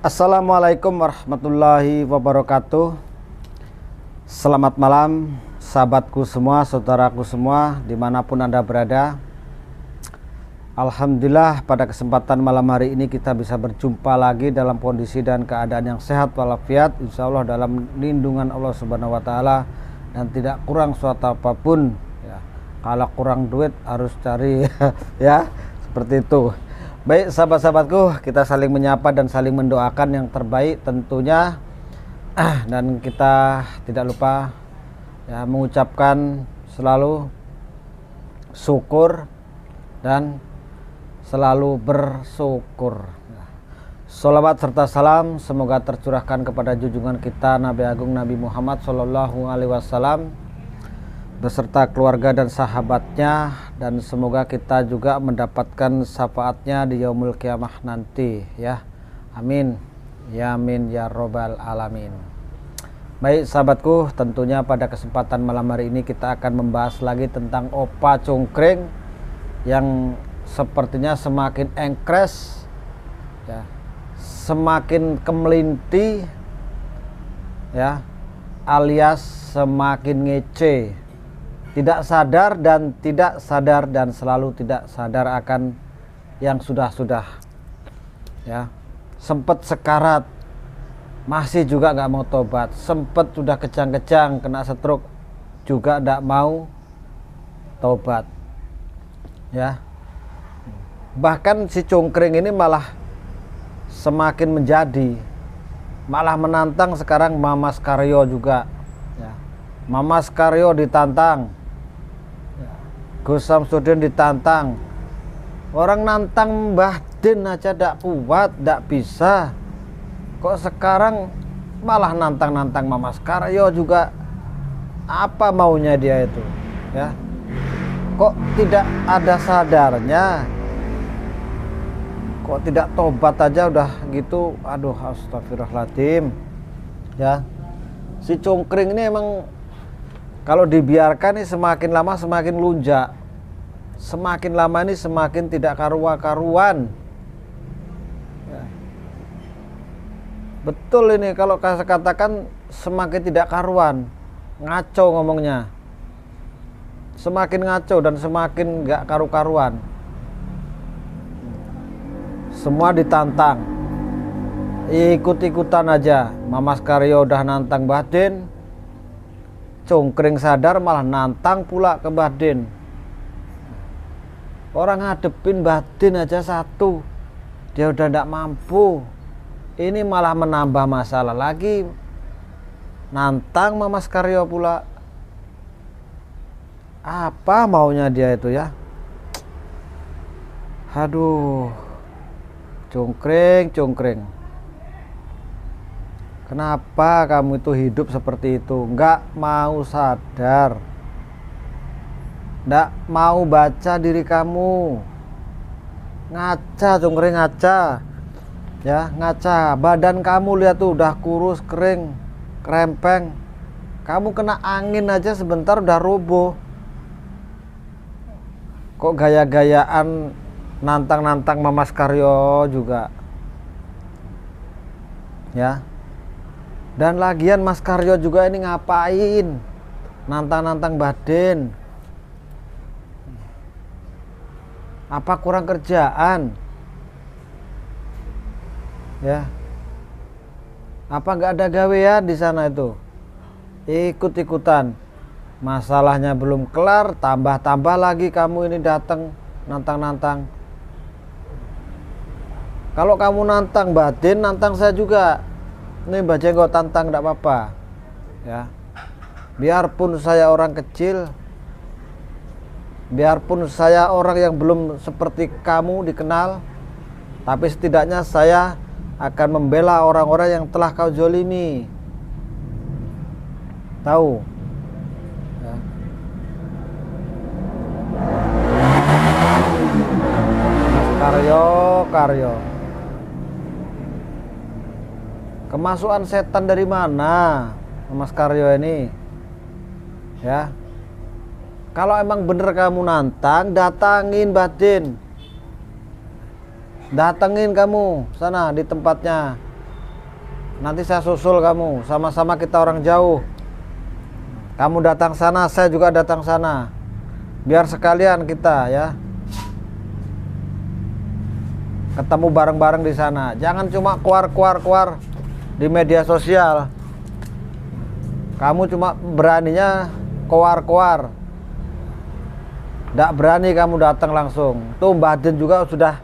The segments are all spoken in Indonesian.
Assalamualaikum warahmatullahi wabarakatuh. Selamat malam sahabatku semua, saudaraku semua, dimanapun Anda berada. Alhamdulillah pada kesempatan malam hari ini kita bisa berjumpa lagi dalam kondisi dan keadaan yang sehat walafiat, insya Allah dalam lindungan Allah Subhanahu wa Ta'ala, dan tidak kurang suatu apapun ya. Kalau kurang duit harus cari ya, seperti itu. Baik sahabat-sahabatku, kita saling menyapa dan saling mendoakan yang terbaik tentunya. Dan kita tidak lupa ya, mengucapkan selalu syukur dan selalu bersyukur. Sholawat serta salam semoga tercurahkan kepada junjungan kita Nabi Agung Nabi Muhammad SAW beserta keluarga dan sahabatnya, dan semoga kita juga mendapatkan syafaatnya di yaumul kiamah nanti ya. Amin ya amin ya robbal alamin. Baik sahabatku, tentunya pada kesempatan malam hari ini kita akan membahas lagi tentang opa cungkring yang sepertinya semakin engkres ya, semakin kemelinti ya, alias semakin ngece. Tidak sadar dan selalu tidak sadar akan yang sudah-sudah ya. Sempet sekarat masih juga nggak mau tobat, sempet sudah kejang-kejang kena stroke juga nggak mau tobat ya. Bahkan si cungkring ini malah semakin menjadi, malah menantang sekarang Mamas Karyo juga ya. Mamas Karyo ditantang, Gus Samsudin ditantang. Orang nantang Mbah Din aja ndak kuat, ndak bisa. Kok sekarang malah nantang-nantang Mamas Karyo juga. Apa maunya dia itu ya? Kok tidak ada sadarnya? Kok tidak tobat aja udah gitu? Aduh, astagfirullahaladzim ya. Si cungkring ini emang kalau dibiarkan ini semakin lama semakin lunjak, semakin lama ini semakin tidak karuan-karuan ya. Betul ini kalau saya katakan semakin tidak karuan, ngaco ngomongnya, semakin ngaco dan semakin gak karu-karuan. Semua ditantang, ikut-ikutan aja. Mamas Karyo udah nantang Mbah Din, cungkring sadar malah nantang pula ke Mbah Din. Orang ngadepin Mbah Din aja satu dia udah ndak mampu, ini malah menambah masalah lagi, nantang Mamas Karyo pula. Apa maunya dia itu ya? Aduh, cungkring, kenapa kamu itu hidup seperti itu? Enggak mau sadar, enggak mau baca diri kamu. Ngaca cungkring, ngaca ya, ngaca. Badan kamu lihat tuh udah kurus, kering, krempeng. Kamu kena angin aja sebentar udah roboh. Kok gaya-gayaan nantang-nantang Mamas Karyo juga ya. Dan lagian Mas Karyo juga ini ngapain nantang-nantang Mbah Din? Apa kurang kerjaan ya? Apa nggak ada gawean di sana itu? Ikut-ikutan, masalahnya belum kelar, tambah-tambah lagi kamu ini datang nantang-nantang. Kalau kamu nantang Mbah Din, nantang saya juga. Ini Mbah Jenggot tantang enggak apa-apa ya. Biarpun saya orang kecil, biarpun saya orang yang belum seperti kamu dikenal, tapi setidaknya saya akan membela orang-orang yang telah kau zolimi. Tahu ya. Karyo kemasukan setan dari mana Mas Karyo ini ya? Kalau emang bener kamu nantang, datangin Mbah Din, datengin kamu sana di tempatnya, Nanti saya susul kamu, sama-sama kita orang jauh. Kamu datang sana, saya juga datang sana. Biar sekalian kita ya ketemu bareng-bareng di sana. Jangan cuma keluar di media sosial. Kamu cuma beraninya keluar. Nggak berani kamu datang langsung. Tuh Mbah Din juga sudah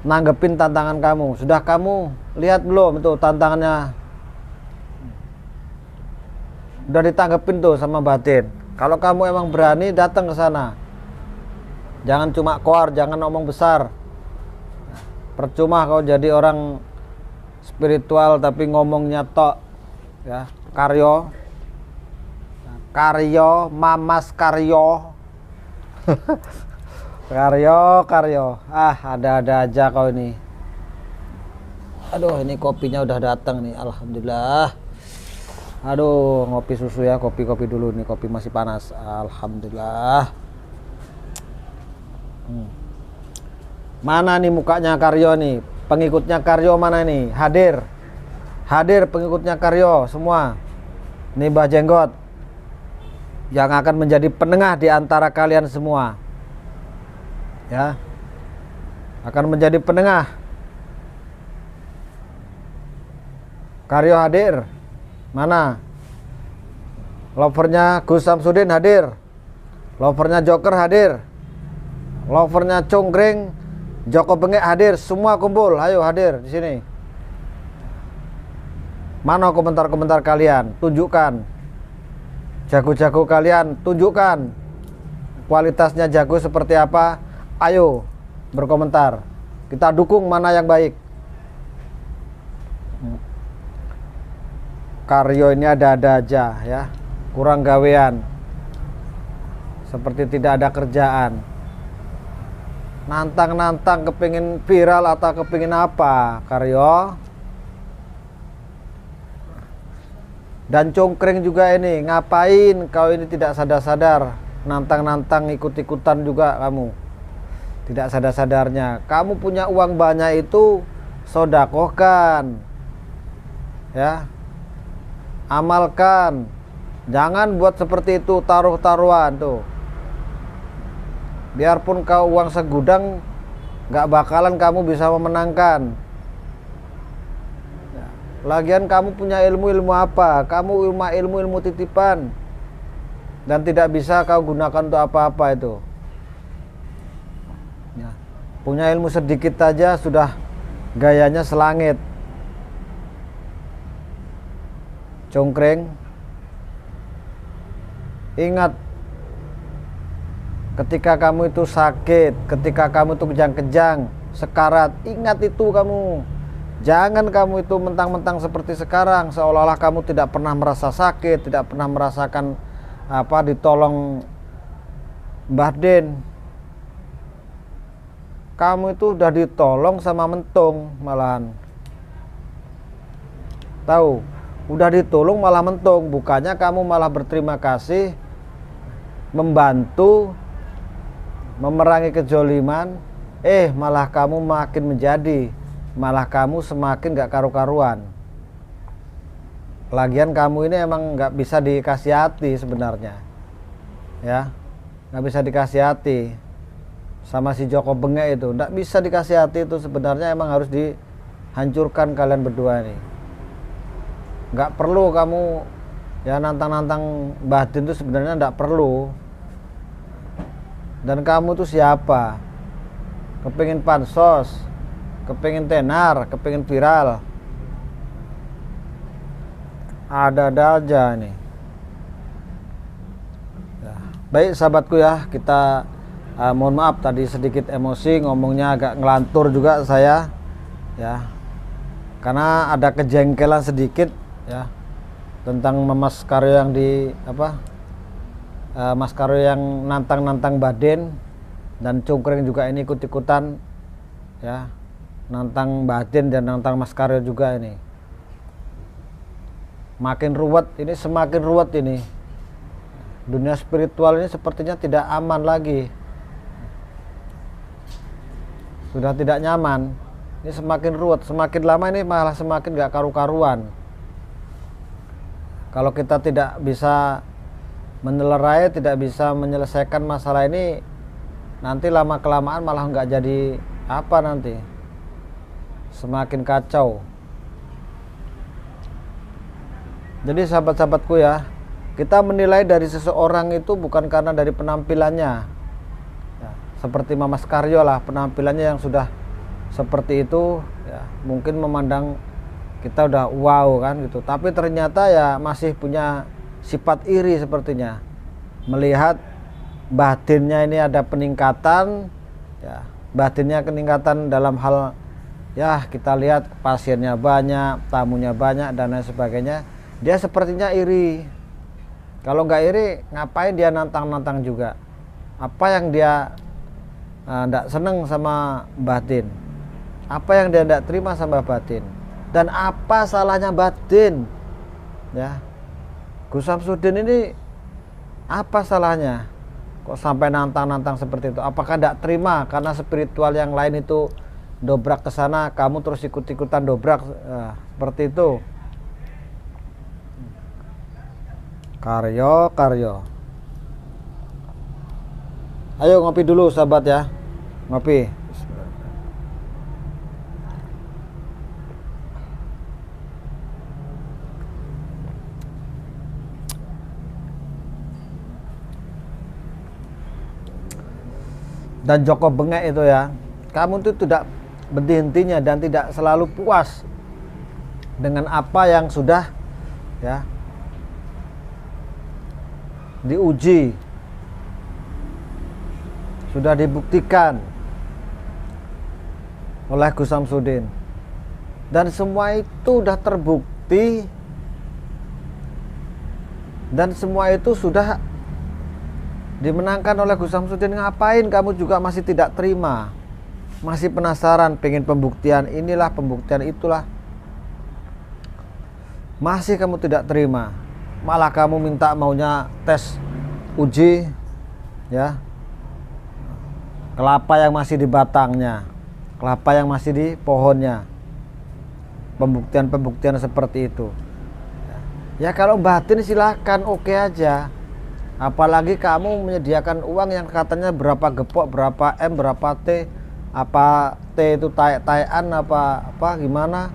nanggepin tantangan kamu. Sudah kamu lihat belum itu tantangannya? Udah ditanggepin tuh sama Mbah Din. Kalau kamu emang berani datang ke sana. Jangan cuma keluar, jangan ngomong besar. Percuma kau jadi orang spiritual tapi ngomongnya tok ya. Karyo, mamas karyo. Karyo. Ada-ada aja kau ini. Aduh, ini kopinya udah datang nih, alhamdulillah. Aduh, ngopi susu ya, kopi dulu nih, kopi masih panas. Alhamdulillah. Mana nih mukanya Karyo nih? Pengikutnya Karyo mana nih? Hadir pengikutnya Karyo semua. Nih Mbah Jenggot yang akan menjadi penengah di antara kalian semua. Ya. Akan menjadi penengah. Karyo hadir. Mana? Lovernya Gus Samsudin hadir. Lovernya Joker hadir. Lovernya Congkring, Joko Bengek hadir. Semua kumpul, ayo hadir di sini. Mana komentar-komentar kalian? Tunjukkan. Jago-jago kalian, tunjukkan. Kualitasnya jago seperti apa? Ayo berkomentar. Kita dukung mana yang baik. Karyo ini ada-ada aja ya, kurang gawean, seperti tidak ada kerjaan, nantang kepingin viral atau kepingin apa Karyo. Dan Congkring juga ini, ngapain kau ini tidak sadar-sadar, nantang ikut-ikutan juga kamu, tidak sadar-sadarnya. Kamu punya uang banyak itu sodakohkan ya, amalkan. Jangan buat seperti itu, taruh-taruhan tuh. Biarpun kau uang segudang, gak bakalan kamu bisa memenangkan. Lagian kamu punya ilmu apa? Kamu ilmu titipan, dan tidak bisa kau gunakan untuk apa-apa itu ya. Punya ilmu sedikit aja sudah gayanya selangit. Congkring, ingat, ketika kamu itu sakit, ketika kamu itu kejang-kejang, sekarat, ingat itu kamu. Jangan kamu itu mentang-mentang seperti sekarang, seolah-olah kamu tidak pernah merasa sakit, tidak pernah merasakan ditolong Mbah Din. Kamu itu udah ditolong sama mentung malahan. Tahu? Udah ditolong malah mentung, bukannya kamu malah berterima kasih, membantu, memerangi kejoliman, malah kamu makin menjadi, malah kamu semakin gak karu-karuan. Lagian kamu ini emang gak bisa dikasih hati sebenarnya ya, gak bisa dikasih hati sama si Joko Bengek itu, gak bisa dikasih hati itu sebenarnya. Emang harus dihancurkan kalian berdua nih. Nggak perlu kamu ya nantang-nantang Mbah Din itu, sebenarnya nggak perlu. Dan kamu tuh siapa? Kepingin pansos, kepingin tenar, kepingin viral, ada-ada aja nih ya. Baik sahabatku ya, kita mohon maaf tadi sedikit emosi, ngomongnya agak ngelantur juga saya ya, karena ada kejengkelan sedikit ya tentang Mas Karyo yang Mas Karyo yang nantang Mbah Din, dan Congkring juga ini ikut-ikutan ya, nantang Mbah Din dan nantang Mas Karyo juga ini. Makin ruwet ini, semakin ruwet ini. Dunia spiritual ini sepertinya tidak aman lagi, sudah tidak nyaman Ini semakin ruwet, semakin lama ini malah semakin gak karu-karuan. Kalau kita tidak bisa menyelerai, tidak bisa menyelesaikan masalah ini, nanti lama kelamaan malah nggak jadi apa nanti, semakin kacau. Jadi sahabat-sahabatku ya, kita menilai dari seseorang itu bukan karena dari penampilannya ya, seperti Mamas Karyo lah, penampilannya yang sudah seperti itu ya, mungkin memandang kita udah wow kan gitu, tapi ternyata ya masih punya sifat iri sepertinya, melihat batinnya ini ada peningkatan ya, batinnya peningkatan dalam hal ya, kita lihat pasiennya banyak, tamunya banyak dan lain sebagainya, dia sepertinya iri. Kalau nggak iri ngapain dia nantang-nantang juga? Apa yang dia nggak seneng sama batin? Apa yang dia nggak terima sama batin? Dan apa salahnya batin? Ya, Gus Samsudin ini apa salahnya? Kok sampai nantang-nantang seperti itu? Apakah tidak terima karena spiritual yang lain itu dobrak ke sana, kamu terus ikut-ikutan dobrak seperti itu? Karyo. Ayo ngopi dulu sahabat ya, ngopi. Dan Joko bengek itu ya, kamu itu tidak berhentinya dan tidak selalu puas dengan apa yang sudah ya diuji, sudah dibuktikan oleh Gus Samsudin, dan semua itu sudah terbukti dan semua itu sudah dimenangkan oleh Gus Samsudin. Ngapain kamu juga masih tidak terima, masih penasaran, pengen pembuktian inilah, pembuktian itulah, masih kamu tidak terima, malah kamu minta maunya tes uji ya, kelapa yang masih di batangnya, kelapa yang masih di pohonnya, pembuktian seperti itu ya. Kalau batin silahkan, oke aja. Apalagi kamu menyediakan uang yang katanya berapa gepok, berapa M, berapa T, apa T itu tayan apa gimana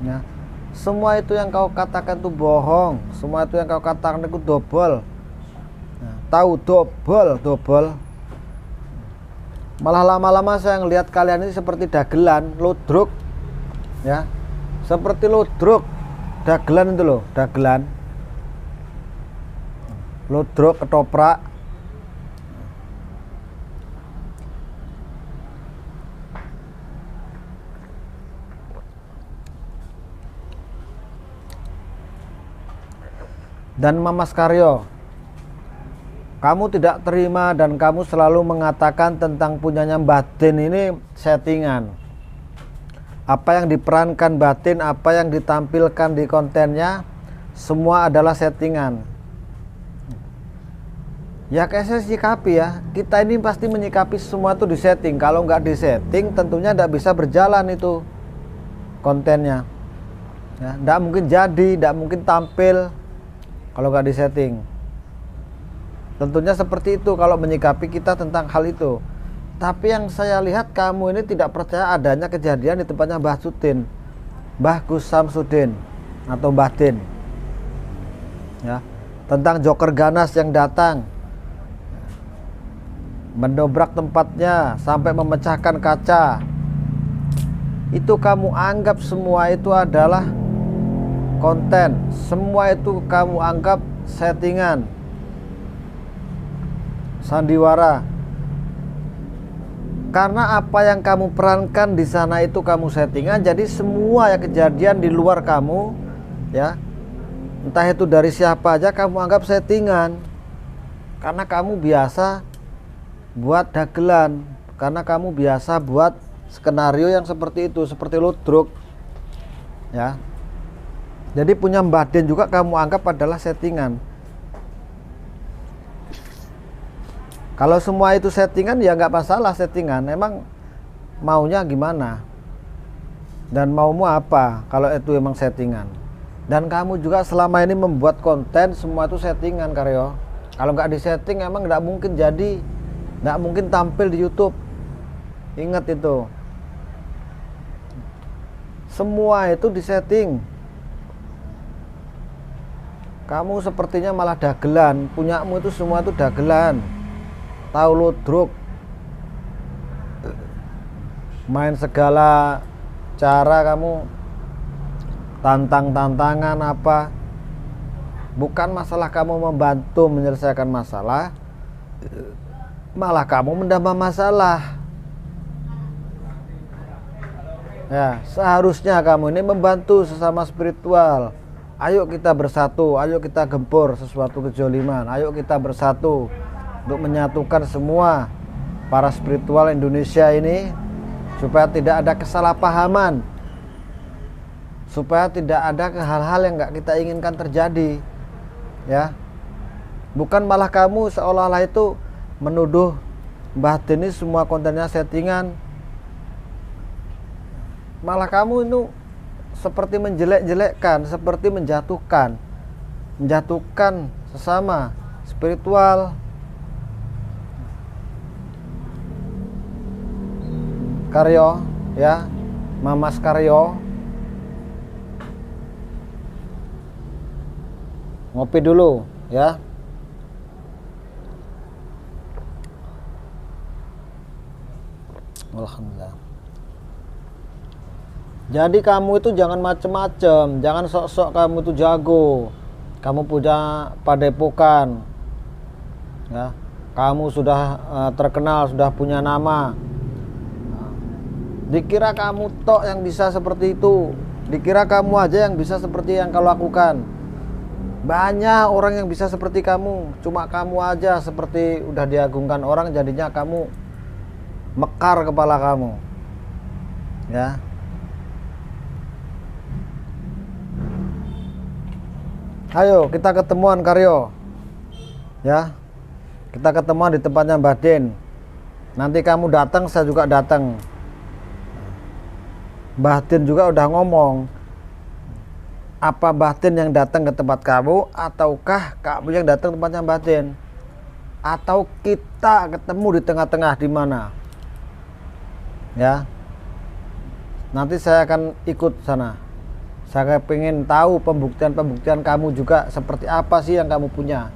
ya. Semua itu yang kau katakan itu bohong, semua itu yang kau katakan itu dobel ya, tahu dobel. Malah lama-lama saya ngelihat kalian ini seperti dagelan, ludruk ya, seperti ludruk, dagelan itu loh, dagelan ludruk ketoprak. Dan Mamas Karyo, kamu tidak terima dan kamu selalu mengatakan tentang punyanya batin ini settingan. Apa yang diperankan batin, apa yang ditampilkan di kontennya, semua adalah settingan. Ya kayak saya sikapi ya, kita ini pasti menyikapi semua itu disetting. Kalau nggak disetting tentunya nggak bisa berjalan itu kontennya ya, nggak mungkin jadi, nggak mungkin tampil kalau nggak disetting. Tentunya seperti itu kalau menyikapi kita tentang hal itu. Tapi yang saya lihat kamu ini tidak percaya adanya kejadian di tempatnya Mbah Sudin, Mbah Gus Samsudin atau batin ya, tentang joker ganas yang datang mendobrak tempatnya sampai memecahkan kaca. Itu kamu anggap semua itu adalah konten, semua itu kamu anggap settingan, sandiwara. Karena apa yang kamu perankan di sana itu kamu settingan, jadi semua yang kejadian di luar kamu ya, entah itu dari siapa aja kamu anggap settingan. Karena kamu biasa buat dagelan, karena kamu biasa buat skenario yang seperti itu, seperti ludruk ya. Jadi punya Mbah Den juga kamu anggap adalah settingan. Kalau semua itu settingan ya nggak masalah, settingan. Emang maunya gimana? Dan maumu apa kalau itu emang settingan? Dan kamu juga selama ini membuat konten semua itu settingan, Karyo. Kalau nggak disetting emang nggak mungkin jadi, nggak mungkin tampil di YouTube. Ingat itu. Semua itu disetting. Kamu sepertinya malah dagelan, punyamu itu semua itu dagelan. Tahu ludruk. Main segala cara kamu, tantang-tantangan apa. Bukan masalah kamu membantu menyelesaikan masalah, malah kamu menambah masalah. Ya, seharusnya kamu ini membantu sesama spiritual. Ayo kita bersatu, ayo kita gempur sesuatu kezaliman, ayo kita bersatu untuk menyatukan semua para spiritual Indonesia ini supaya tidak ada kesalahpahaman, supaya tidak ada hal-hal yang nggak kita inginkan terjadi, ya. Bukan malah kamu seolah-olah itu menuduh Mbah Den ini semua kontennya settingan, malah kamu itu seperti menjelek-jelekkan, seperti menjatuhkan sesama spiritual. Karyo, ya, Mamas Karyo, ngopi dulu, ya. Alhamdulillah. Jadi kamu itu jangan macem-macem, jangan sok-sok kamu itu jago, kamu punya padepokan, ya, kamu sudah terkenal, sudah punya nama. Dikira kamu tok yang bisa seperti itu, dikira kamu aja yang bisa seperti yang kau lakukan. Banyak orang yang bisa seperti kamu, cuma kamu aja seperti udah diagungkan orang, jadinya kamu mekar kepala kamu, ya. Ayo kita ketemuan, Karyo, ya. Kita ketemuan di tempatnya Mbah Den. Nanti kamu datang, saya juga datang. Mbah Den juga udah ngomong, apa Mbah Den yang datang ke tempat kamu, ataukah kamu yang datang ke tempatnya Mbah Den, atau kita ketemu di tengah-tengah di mana, ya. Nanti saya akan ikut sana. Saya pengen tahu pembuktian kamu juga seperti apa sih yang kamu punya.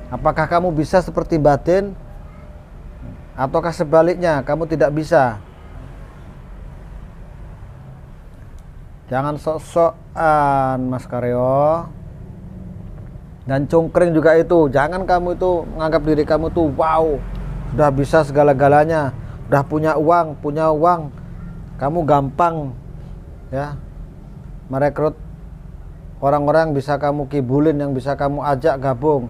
Apakah kamu bisa seperti Mbah Den, ataukah sebaliknya kamu tidak bisa? Jangan sok-sokan, Mas Karyo. Dan cungkring juga itu. Jangan kamu itu menganggap diri kamu tuh wow, sudah bisa segala-galanya, udah punya uang. Kamu gampang, ya, merekrut orang-orang yang bisa kamu kibulin, yang bisa kamu ajak gabung.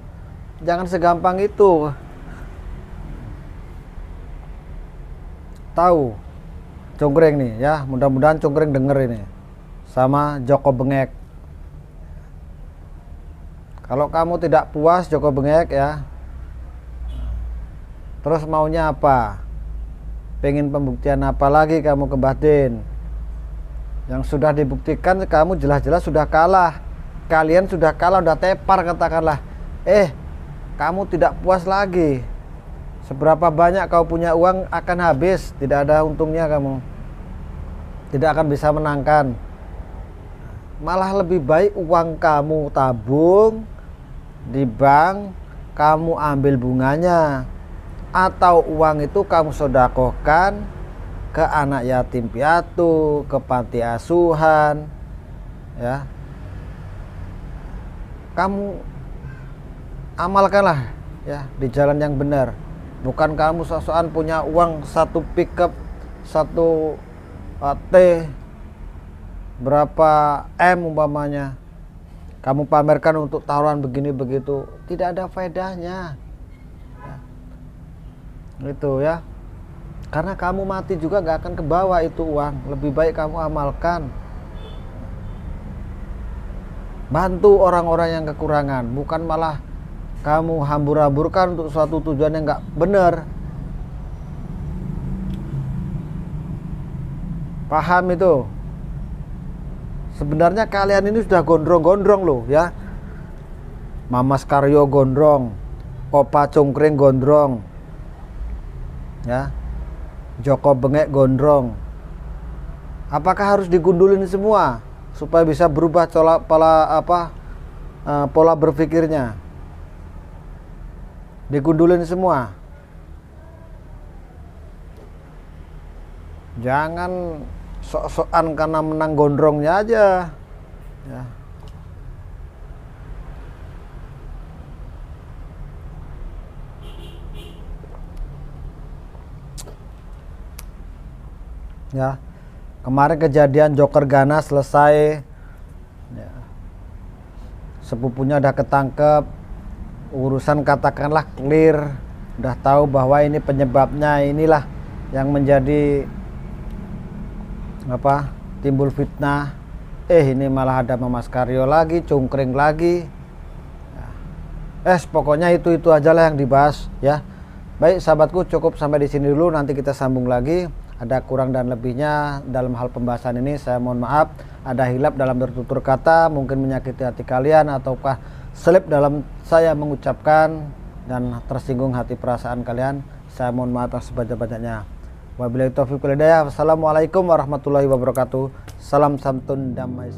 Jangan segampang itu. Tahu cungkring nih, ya, mudah-mudahan cungkring denger ini sama Joko Bengek. Kalau kamu tidak puas Joko Bengek, ya, terus maunya apa? Pengen pembuktian apa lagi kamu ke Mbah Den? Yang sudah dibuktikan kamu jelas-jelas sudah kalah. Kalian sudah kalah, sudah tepar katakanlah. Kamu tidak puas lagi. Seberapa banyak kau punya uang akan habis, tidak ada untungnya kamu. Tidak akan bisa menangkan. Malah lebih baik uang kamu tabung di bank, kamu ambil bunganya, atau uang itu kamu sedekahkan ke anak yatim piatu, ke panti asuhan, ya. Kamu amalkanlah, ya, di jalan yang benar. Bukan kamu sok-sokan punya uang satu pickup, satu T, berapa M umpamanya, kamu pamerkan untuk taruhan begini begitu, tidak ada faedahnya, ya. Itu, ya. Karena kamu mati juga gak akan kebawa itu uang. Lebih baik kamu amalkan. Bantu orang-orang yang kekurangan, bukan malah kamu hambur-hamburkan untuk suatu tujuan yang gak benar. Paham itu? Sebenarnya kalian ini sudah gondrong-gondrong loh ya. Mamas Karyo gondrong, Opa Cungkring gondrong, ya, Joko Bengek gondrong. Apakah harus digundulin semua supaya bisa berubah pola berpikirnya? Digundulin semua. Jangan sok-sokan karena menang gondrongnya aja, ya. Ya, kemarin kejadian Joker ganas selesai, ya. Sepupunya udah ketangkep, urusan katakanlah clear, udah tahu bahwa ini penyebabnya, inilah yang menjadi timbul fitnah. Ini malah ada Mamas Karyo lagi, Cungkring lagi, ya. Pokoknya itu aja lah yang dibahas, ya. Baik sahabatku, cukup sampai di sini dulu, nanti kita sambung lagi. Ada kurang dan lebihnya dalam hal pembahasan ini, saya mohon maaf. Ada hilap dalam bertutur kata, mungkin menyakiti hati kalian, ataukah selip dalam saya mengucapkan dan tersinggung hati perasaan kalian. Saya mohon maaf sebanyak-banyaknya. Wabillahi taufiq wal hidayah. Wassalamualaikum warahmatullahi wabarakatuh. Salam santun damai.